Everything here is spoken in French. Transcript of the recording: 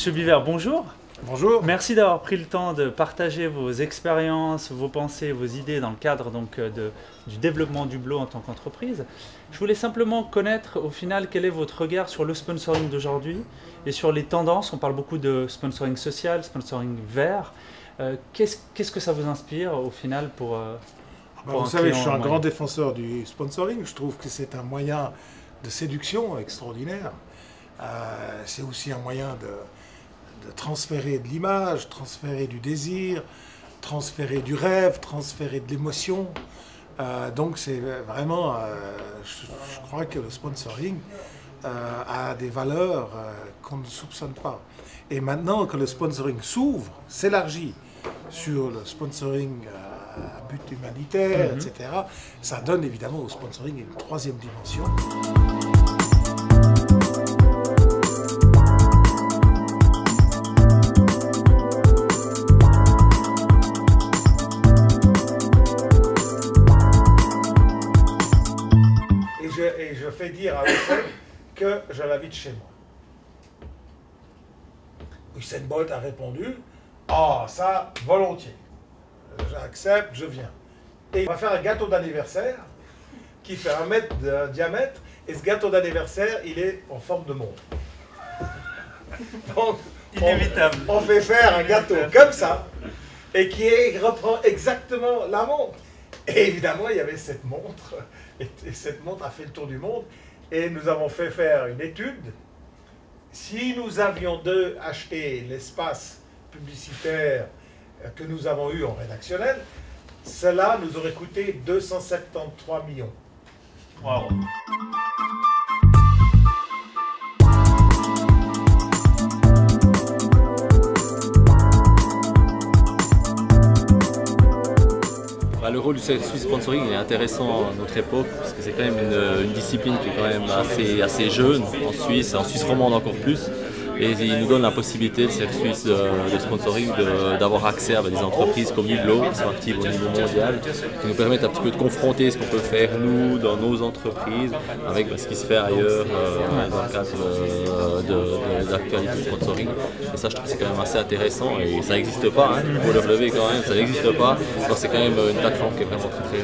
Monsieur Biver, bonjour. Bonjour. Merci d'avoir pris le temps de partager vos expériences, vos pensées, vos idées dans le cadre du développement d'Hublot en tant qu'entreprise. Je voulais simplement connaître au final quel est votre regard sur le sponsoring d'aujourd'hui et sur les tendances. On parle beaucoup de sponsoring social, sponsoring vert. Qu'est-ce que ça vous inspire au final pour vous savez, je suis un grand défenseur du sponsoring. Je trouve que c'est un moyen de séduction extraordinaire. C'est aussi un moyen de transférer de l'image, transférer du désir, transférer du rêve, transférer de l'émotion. Donc c'est vraiment, je crois que le sponsoring a des valeurs qu'on ne soupçonne pas. Et maintenant que le sponsoring s'ouvre, s'élargit sur le sponsoring à but humanitaire, etc., ça donne évidemment au sponsoring une troisième dimension. Et je fais dire à Usain que je l'invite chez moi. Usain Bolt a répondu « Ah, ça, volontiers. J'accepte, je viens. » Et il va faire un gâteau d'anniversaire qui fait 1 mètre de diamètre, et ce gâteau d'anniversaire, il est en forme de montre. Donc, inévitable. On fait faire un gâteau comme ça, et qui reprend exactement la montre. Et évidemment, il y avait cette montre, et cette montre a fait le tour du monde, et nous avons fait faire une étude. Si nous avions acheté l'espace publicitaire que nous avons eu en rédactionnel, cela nous aurait coûté 273 millions. Wow. Le rôle du service sponsoring est intéressant à notre époque parce que c'est quand même une discipline qui est quand même assez jeune en Suisse romande encore plus. Et il nous donne la possibilité, le service de sponsoring, d'avoir accès à des entreprises comme Hublot qui sont actives au niveau mondial, qui nous permettent un petit peu de confronter ce qu'on peut faire nous dans nos entreprises avec ce qui se fait ailleurs dans le cadre de l'actualité du sponsoring. Et ça, je trouve que c'est quand même assez intéressant et ça n'existe pas, il faut le relever quand même, ça n'existe pas. Donc c'est quand même une plateforme qui est vraiment très